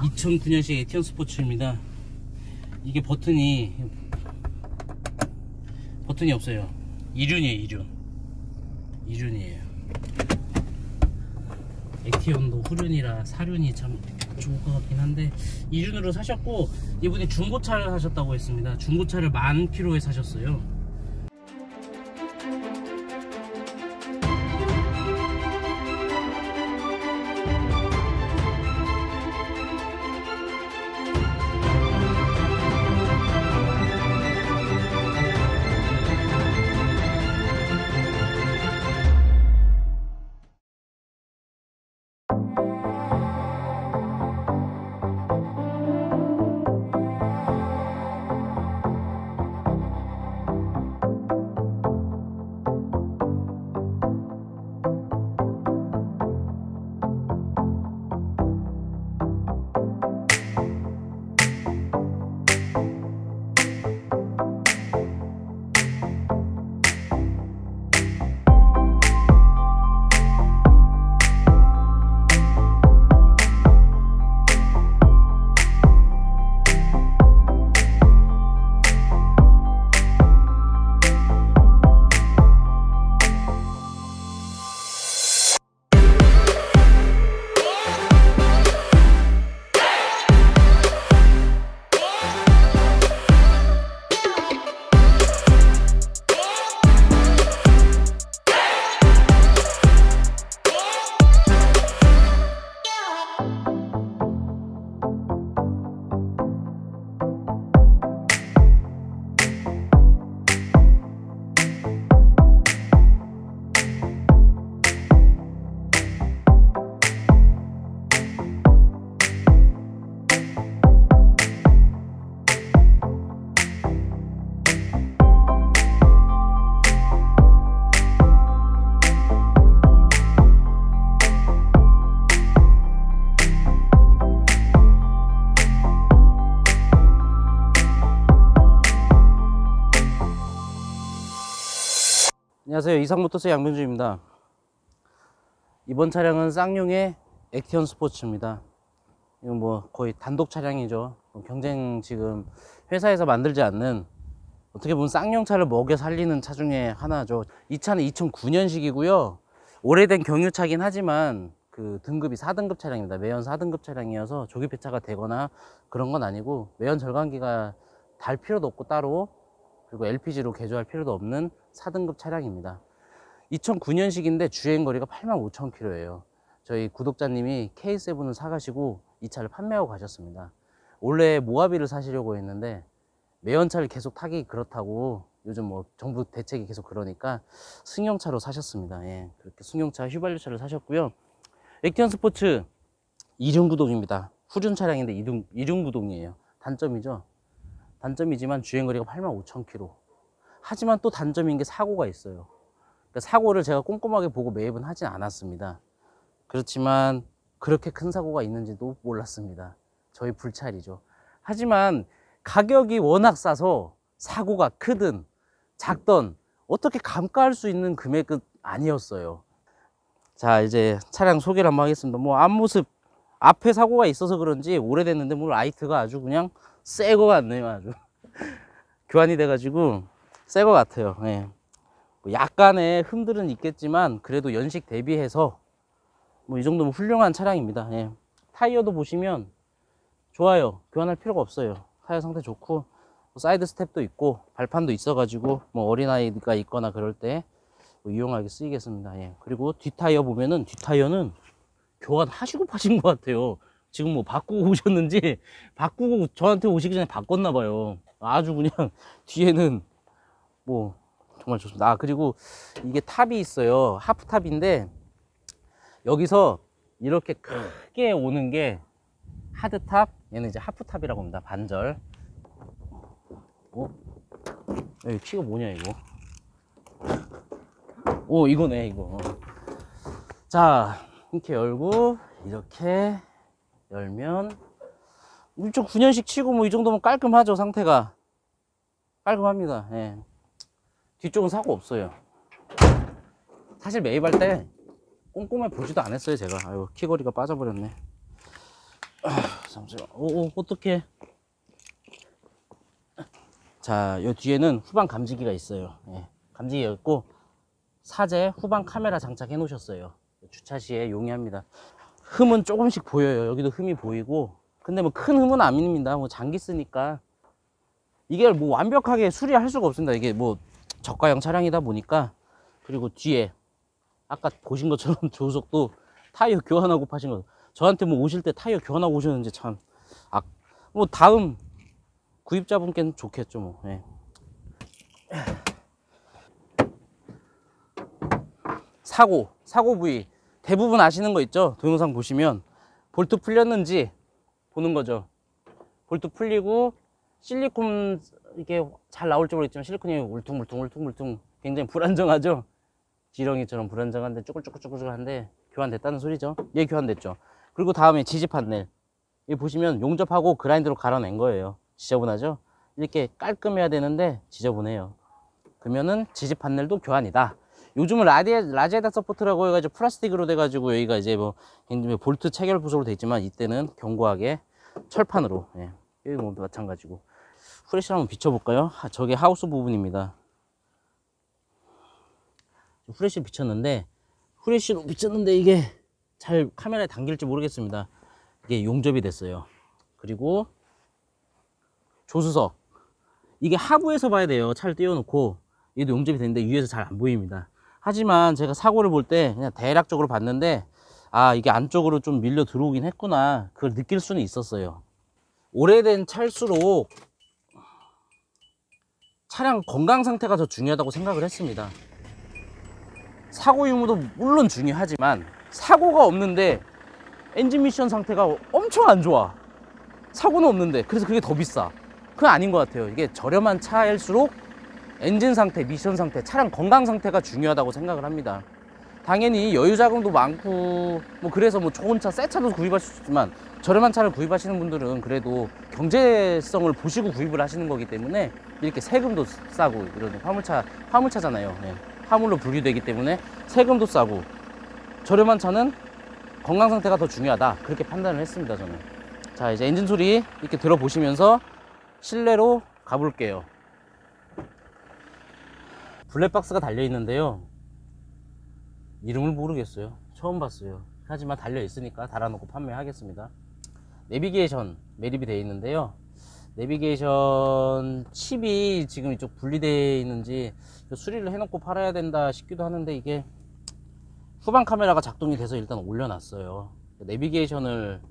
2009년식 에티언 스포츠입니다. 이게 버튼이 없어요. 이륜이에요. 이륜이에요. 에티언도 후륜이라 사륜이 참 좋을 것 같긴 한데 이륜으로 사셨고, 이분이 중고차를 사셨다고 했습니다. 중고차를 10,000km에 사셨어요. 안녕하세요, 이상모터스 양병주입니다. 이번 차량은 쌍용의 에티언 스포츠입니다. 이건 뭐 거의 단독 차량이죠. 경쟁 지금 회사에서 만들지 않는, 어떻게 보면 쌍용차를 먹여 살리는 차 중에 하나죠. 이 차는 2009년식이고요 오래된 경유차긴 하지만 그 등급이 4등급 차량입니다. 매연 4등급 차량이어서 조기 폐차가 되거나 그런 건 아니고, 매연 절감기가 달 필요도 없고 따로, 그리고 LPG로 개조할 필요도 없는 4등급 차량입니다. 2009년식인데 주행거리가 85,000km예요. 저희 구독자님이 K7을 사가시고 이 차를 판매하고 가셨습니다. 원래 모하비를 사시려고 했는데 매연차를 계속 타기 그렇다고, 요즘 뭐 정부 대책이 계속 그러니까 승용차로 사셨습니다. 예, 그렇게 승용차 휘발유차를 사셨고요. 에티언 스포츠 이륜구동입니다. 후륜 차량인데 이륜구동이에요. 단점이죠. 단점이지만 주행거리가 85,000km. 하지만 또 단점인 게 사고가 있어요. 그러니까 사고를 제가 꼼꼼하게 보고 매입은 하진 않았습니다. 그렇지만 그렇게 큰 사고가 있는지도 몰랐습니다. 저희 불찰이죠. 하지만 가격이 워낙 싸서 사고가 크든 작든 어떻게 감가할 수 있는 금액은 아니었어요. 자, 이제 차량 소개를 한번 하겠습니다. 뭐 앞모습, 앞에 사고가 있어서 그런지 오래됐는데 뭐 라이트가 아주 그냥 새 거 같네요. 아주 교환이 돼가지고 새 거 같아요. 예. 뭐 약간의 흠들은 있겠지만 그래도 연식 대비해서 뭐 이 정도면 훌륭한 차량입니다. 예. 타이어도 보시면 좋아요. 교환할 필요가 없어요. 타이어 상태 좋고, 사이드 스텝도 있고 발판도 있어가지고 뭐 어린아이가 있거나 그럴 때 뭐 유용하게 쓰이겠습니다. 예. 그리고 뒷타이어 보면은, 뒷타이어는 교환하시고 파신 것 같아요. 지금 뭐 바꾸고 오셨는지, 바꾸고 저한테 오시기 전에 바꿨나 봐요. 아주 그냥 뒤에는 뭐 정말 좋습니다. 아, 그리고 이게 탑이 있어요. 하프탑인데 여기서 이렇게 크게 오는 게 하드탑, 얘는 이제 하프탑이라고 합니다. 반절. 여기 키가 뭐냐 이거. 오, 이거네 이거. 자, 이렇게 열고 이렇게 열면 2009년식 치고 뭐 이 정도면 깔끔하죠. 상태가 깔끔합니다. 예. 뒤쪽은 사고 없어요. 사실 매입할 때 꼼꼼히 보지도 않았어요 제가. 아유, 키거리가 빠져버렸네. 잠시만. 오, 어떡해. 자, 요 뒤에는 후방 감지기가 있어요. 예, 감지기가 있고, 사제 후방 카메라 장착해 놓으셨어요. 주차 시에 용이합니다. 흠은 조금씩 보여요. 여기도 흠이 보이고. 근데 뭐 큰 흠은 아닙니다. 뭐 장기 쓰니까. 이게 뭐 완벽하게 수리할 수가 없습니다. 이게 뭐 저가형 차량이다 보니까. 그리고 뒤에 아까 보신 것처럼 조석도 타이어 교환하고 파신 거. 저한테 뭐 오실 때 타이어 교환하고 오셨는지 참. 아, 뭐 다음 구입자분께는 좋겠죠 뭐. 예. 사고 부위 대부분 아시는 거 있죠? 동영상 보시면 볼트 풀렸는지 보는 거죠. 볼트 풀리고 실리콘 이게 잘 나올지 모르겠지만 실리콘이 울퉁불퉁 굉장히 불안정하죠. 지렁이처럼 불안정한데 쭈글쭈글쭈글한데 교환됐다는 소리죠. 얘 교환됐죠. 그리고 다음에 지지 판넬, 이 보시면 용접하고 그라인더로 갈아낸 거예요. 지저분하죠? 이렇게 깔끔해야 되는데 지저분해요. 그러면은 지지 판넬도 교환이다. 요즘은 라지에다 서포트라고 해가지고 플라스틱으로 돼가지고 여기가 이제 뭐 볼트 체결 부속으로 돼 있지만 이때는 견고하게 철판으로. 예. 여기 뭐 마찬가지고. 후레쉬를 한번 비춰볼까요? 저게 하우스 부분입니다. 후레쉬를 비쳤는데 이게 잘 카메라에 담길지 모르겠습니다. 이게 용접이 됐어요. 그리고 조수석, 이게 하부에서 봐야 돼요. 차를 띄워놓고. 얘도 용접이 됐는데 위에서 잘 안 보입니다. 하지만 제가 사고를 볼 때 그냥 대략적으로 봤는데, 아, 이게 안쪽으로 좀 밀려 들어오긴 했구나, 그걸 느낄 수는 있었어요. 오래된 차일수록 차량 건강 상태가 더 중요하다고 생각을 했습니다. 사고 유무도 물론 중요하지만 사고가 없는데 엔진 미션 상태가 엄청 안 좋아. 사고는 없는데. 그래서 그게 더 비싸. 그건 아닌 것 같아요. 이게 저렴한 차일수록 엔진 상태, 미션 상태, 차량 건강 상태가 중요하다고 생각을 합니다. 당연히 여유 자금도 많고 뭐 그래서 뭐 좋은 차, 새 차도 구입하실 수 있지만 저렴한 차를 구입하시는 분들은 그래도 경제성을 보시고 구입을 하시는 거기 때문에 이렇게 세금도 싸고, 이런 화물차잖아요. 네. 화물로 분류되기 때문에 세금도 싸고, 저렴한 차는 건강 상태가 더 중요하다, 그렇게 판단을 했습니다, 저는. 자, 이제 엔진 소리 이렇게 들어보시면서 실내로 가볼게요. 블랙박스가 달려 있는데요, 이름을 모르겠어요. 처음 봤어요. 하지만 달려 있으니까 달아놓고 판매하겠습니다. 내비게이션 매립이 되어 있는데요, 내비게이션 칩이 지금 이쪽 분리되어 있는지 수리를 해놓고 팔아야 된다 싶기도 하는데, 이게 후방 카메라가 작동이 돼서 일단 올려놨어요. 내비게이션을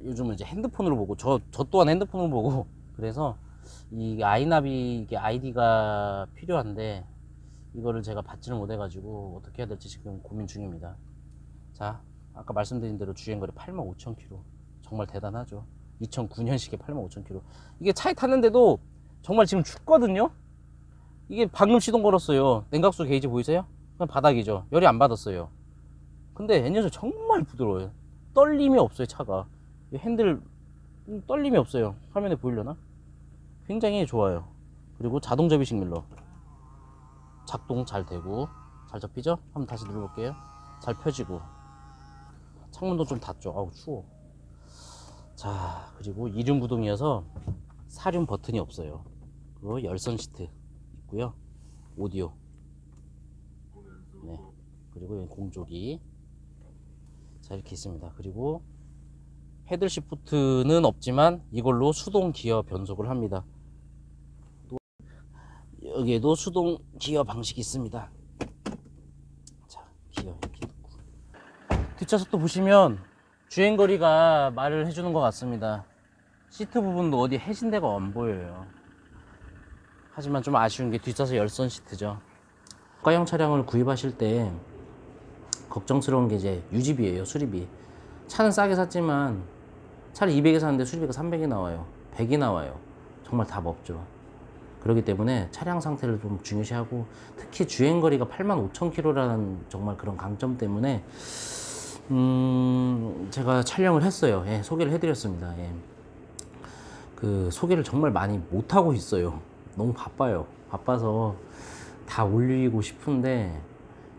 요즘은 이제 핸드폰으로 보고, 저 또한 핸드폰으로 보고, 그래서 이 아이나비, 이게 아이디가 필요한데 이거를 제가 받지를 못해가지고 어떻게 해야 될지 지금 고민 중입니다. 자, 아까 말씀드린 대로 주행거리 85,000km, 정말 대단하죠. 2009년식에 85,000km. 이게 차에 탔는데도 정말 지금 춥거든요. 이게 방금 시동 걸었어요. 냉각수 게이지 보이세요? 그냥 바닥이죠. 열이 안 받았어요. 근데 엔진은 정말 부드러워요. 떨림이 없어요. 차가 핸들 떨림이 없어요. 화면에 보이려나? 굉장히 좋아요. 그리고 자동 접이식 밀러 작동 잘 되고, 잘 접히죠? 한번 다시 눌러볼게요. 잘 펴지고, 창문도 좀 닫죠. 아우 추워. 자, 그리고 이륜 구동이어서 사륜 버튼이 없어요. 그리고 열선 시트 있고요, 오디오, 네, 그리고 여기 공조기, 자, 이렇게 있습니다. 그리고 패들 시프트는 없지만 이걸로 수동 기어 변속을 합니다. 여기에도 수동 기어 방식이 있습니다. 자, 기어 이렇게 넣고, 뒷좌석도 보시면 주행거리가 말을 해주는 것 같습니다. 시트 부분도 어디 해진 데가 안 보여요. 하지만 좀 아쉬운 게 뒷좌석 열선 시트죠. 저가형 차량을 구입하실 때 걱정스러운 게 이제 유지비예요. 수리비. 차는 싸게 샀지만 차를 200에 샀는데 수리비가 300이 나와요, 100이 나와요. 정말 답 없죠. 그렇기 때문에 차량 상태를 좀 중요시하고, 특히 주행거리가 85,000km라는 정말 그런 강점 때문에 제가 촬영을 했어요. 예, 소개를 해드렸습니다. 예. 그 소개를 정말 많이 못하고 있어요. 너무 바빠요. 바빠서 다 올리고 싶은데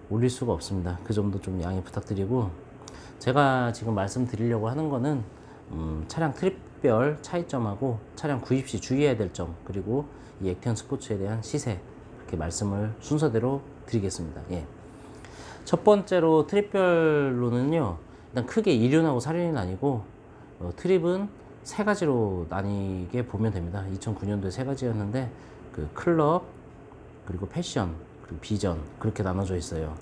올릴 수가 없습니다. 그 점도 좀 양해 부탁드리고, 제가 지금 말씀드리려고 하는 거는 차량 트립별 차이점하고 차량 구입 시 주의해야 될 점, 그리고 이 액티언 스포츠에 대한 시세, 이렇게 말씀을 순서대로 드리겠습니다. 예. 첫 번째로 트립별로는요, 일단 크게 2륜하고 4륜이 나뉘고, 트립은 세 가지로 나뉘게 보면 됩니다. 2009년도에 세 가지였는데, 그 클럽, 그리고 패션, 그리고 비전, 그렇게 나눠져 있어요.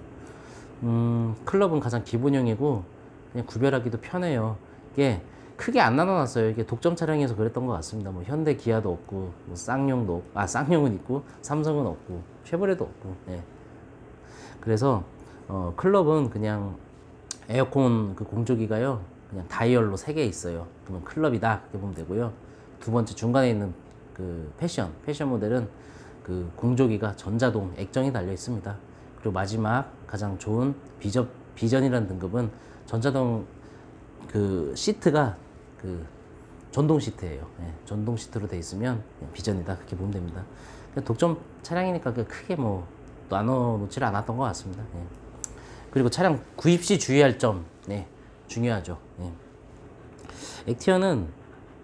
클럽은 가장 기본형이고 그냥 구별하기도 편해요. 이게 크게 안 나눠놨어요. 이게 독점 차량에서 그랬던 것 같습니다. 뭐 현대 기아도 없고, 뭐 쌍용도 쌍용은 있고, 삼성은 없고, 쉐보레도 없고. 예. 그래서 클럽은 그냥 에어컨 그 공조기가요, 그냥 다이얼로 3개 있어요. 그러면 클럽이다, 그렇게 보면 되고요. 두 번째 중간에 있는 그 패션 모델은 그 공조기가 전자동 액정이 달려 있습니다. 그리고 마지막 가장 좋은 비전이라는 등급은 전자동 그 시트가 그 전동 시트예요. 예, 전동 시트로 돼 있으면 비전이다, 그렇게 보면 됩니다. 독점 차량이니까 크게 뭐 나눠 놓지를 않았던 것 같습니다. 예. 그리고 차량 구입 시 주의할 점, 네, 중요하죠. 예. 액티언은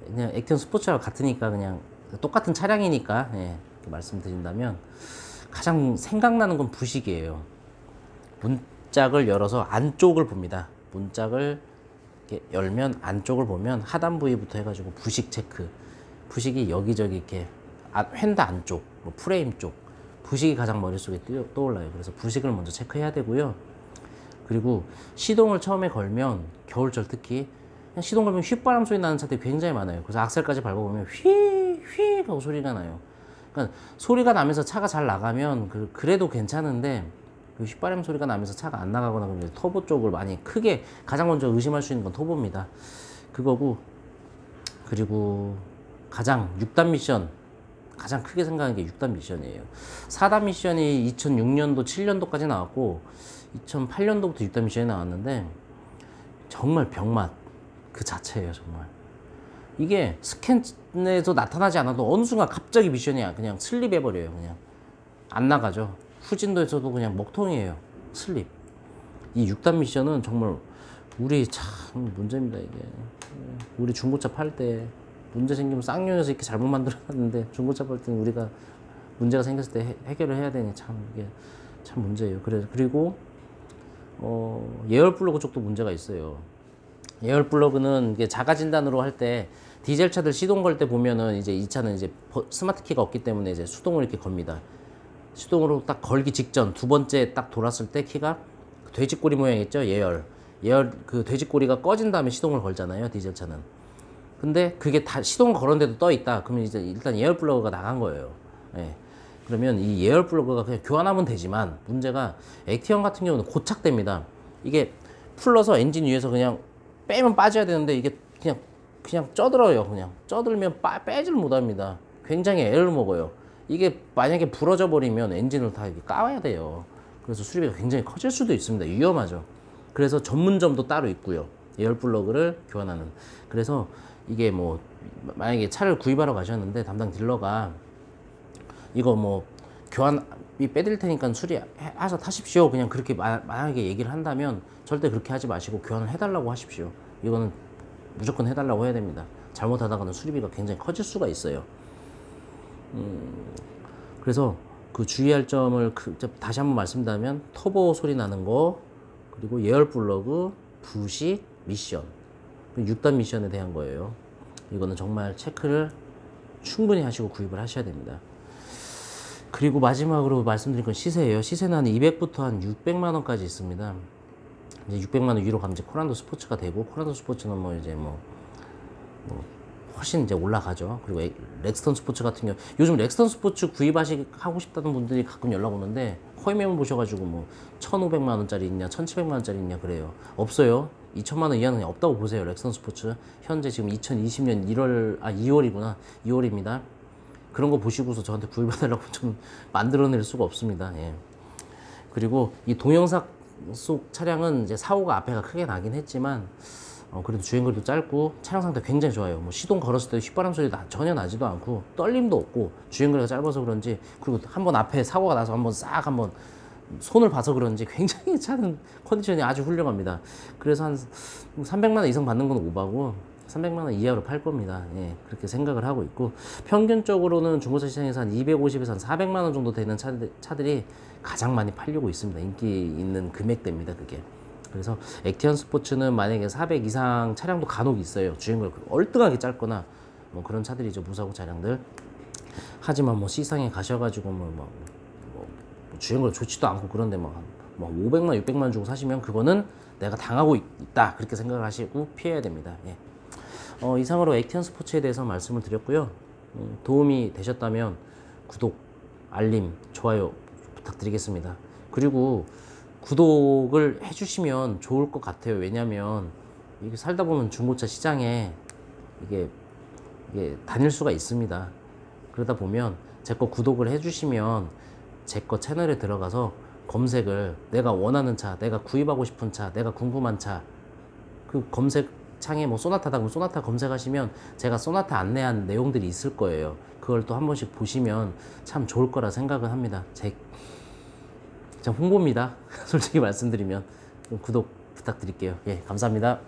그냥 액티언 스포츠와 같으니까 그냥 똑같은 차량이니까, 예, 말씀드린다면 가장 생각나는 건 부식이에요. 문짝을 열어서 안쪽을 봅니다. 문짝을 이렇게 열면 안쪽을 보면 하단 부위부터 해가지고 부식 체크. 부식이 여기저기 이렇게 휀다 안쪽, 뭐 프레임 쪽, 부식이 가장 머릿속에 떠올라요. 그래서 부식을 먼저 체크해야 되고요. 그리고 시동을 처음에 걸면, 겨울철 특히 그냥 시동 걸면 휘바람 소리 나는 차들이 굉장히 많아요. 그래서 악셀까지 밟아보면 휘 하고 소리가 나요. 그러니까 소리가 나면서 차가 잘 나가면 그래도 괜찮은데, 그 휘바람 소리가 나면서 차가 안 나가거나 그러면 터보 쪽을 많이 크게 가장 먼저 의심할 수 있는 건 터보입니다. 그거고, 그리고 가장 6단 미션, 가장 크게 생각하는 게 6단 미션이에요. 4단 미션이 2006년도 7년도까지 나왔고 2008년도부터 6단 미션이 나왔는데 정말 병맛 그 자체예요. 정말 이게 스캔에서 나타나지 않아도 어느 순간 갑자기 미션이 그냥 슬립해버려요. 그냥 안 나가죠. 후진도에서도 그냥 먹통이에요. 슬립. 이 6단 미션은 정말 우리 참 문제입니다. 이게 우리 중고차 팔 때 문제 생기면 쌍용에서 이렇게 잘못 만들어놨는데 중고차 팔 때는 우리가 문제가 생겼을 때 해결을 해야 되니 참 이게 참 문제예요. 그리고 예열 플러그 쪽도 문제가 있어요. 예열 플러그는 이게 자가 진단으로 할 때 디젤 차들 시동 걸 때 보면은 이제 이 차는 이제 스마트 키가 없기 때문에 이제 수동으로 이렇게 겁니다. 수동으로 딱 걸기 직전 두 번째 딱 돌았을 때 키가 돼지꼬리 모양 있죠? 예열 그 돼지꼬리가 꺼진 다음에 시동을 걸잖아요, 디젤 차는. 근데 그게 다 시동을 걸었는데도 떠 있다. 그러면 이제 일단 예열 플러그가 나간 거예요. 예. 그러면 이 예열 플러그가 그냥 교환하면 되지만 문제가 액티언 같은 경우는 고착됩니다. 이게 풀러서 엔진 위에서 그냥 빼면 빠져야 되는데 이게 그냥 쪄들어요. 그냥 쪄들면 빼질 못합니다. 굉장히 애를 먹어요. 이게 만약에 부러져 버리면 엔진을 다 이렇게 까와야 돼요. 그래서 수리비가 굉장히 커질 수도 있습니다. 위험하죠. 그래서 전문점도 따로 있고요. 예열 플러그를 교환하는. 그래서 이게 뭐 만약에 차를 구입하러 가셨는데 담당 딜러가 이거 뭐 교환비 빼드릴 테니까 수리해서 타십시오, 그냥 그렇게 만약에 얘기를 한다면 절대 그렇게 하지 마시고 교환을 해달라고 하십시오. 이거는 무조건 해달라고 해야 됩니다. 잘못하다가는 수리비가 굉장히 커질 수가 있어요. 그래서 그 주의할 점을 다시 한번 말씀드리면 터보 소리 나는 거, 그리고 예열 플러그, 부식, 미션, 6단 미션에 대한 거예요. 이거는 정말 체크를 충분히 하시고 구입을 하셔야 됩니다. 그리고 마지막으로 말씀드린 건 시세예요. 시세는 한 200부터 한 600만 원까지 있습니다. 이제 600만 원 위로 가면 이제 코란도 스포츠가 되고, 코란도 스포츠는 뭐 이제 뭐 훨씬 이제 올라가죠. 그리고 렉스턴 스포츠 같은 경우, 요즘 렉스턴 스포츠 하고 싶다는 분들이 가끔 연락 오는데 허위매물 보셔가지고 뭐 1,500만 원짜리 있냐, 1,700만 원짜리 있냐 그래요. 없어요. 2천만 원 이하는 없다고 보세요. 렉스턴 스포츠 현재 지금 2020년 2월이구나. 2월입니다. 그런 거 보시고서 저한테 구입해달라고 좀 만들어낼 수가 없습니다. 예. 그리고 이 동영상 속 차량은 이제 사고가 앞에가 크게 나긴 했지만 그래도 주행거리도 짧고 차량 상태 굉장히 좋아요. 뭐 시동 걸었을 때 휘바람 소리 전혀 나지도 않고 떨림도 없고 주행거리가 짧아서 그런지, 그리고 한번 앞에 사고가 나서 한번 손을 봐서 그런지 굉장히 차는 컨디션이 아주 훌륭합니다. 그래서 한 300만 원 이상 받는 건 오바고 300만 원 이하로 팔 겁니다. 예, 그렇게 생각을 하고 있고, 평균적으로는 중고차 시장에서 한 250에서 한 400만 원 정도 되는 차들이 가장 많이 팔리고 있습니다. 인기 있는 금액대입니다, 그게. 그래서 액티언 스포츠는 만약에 400 이상 차량도 간혹 있어요. 주행거리 얼등하게 짧거나 뭐 그런 차들이죠, 무사고 차량들. 하지만 뭐 시상에 가셔가지고 뭐 주행거리 좋지도 않고 그런데 뭐 500만 600만 주고 사시면 그거는 내가 당하고 있다, 그렇게 생각을 하시고 피해야 됩니다. 예. 이상으로 액티언 스포츠에 대해서 말씀을 드렸고요. 도움이 되셨다면 구독, 알림, 좋아요 부탁드리겠습니다. 그리고 구독을 해주시면 좋을 것 같아요. 왜냐면 이게 살다 보면 중고차 시장에 이게 다닐 수가 있습니다. 그러다 보면 제 거 구독을 해주시면 제 거 채널에 들어가서 검색을, 내가 원하는 차, 내가 구입하고 싶은 차, 내가 궁금한 차, 그 검색 창에 뭐 쏘나타다 그러면 쏘나타 검색하시면 제가 쏘나타 안내한 내용들이 있을 거예요. 그걸 또 한 번씩 보시면 참 좋을 거라 생각을 합니다. 제 홍보입니다. 솔직히 말씀드리면 구독 부탁드릴게요. 예, 감사합니다.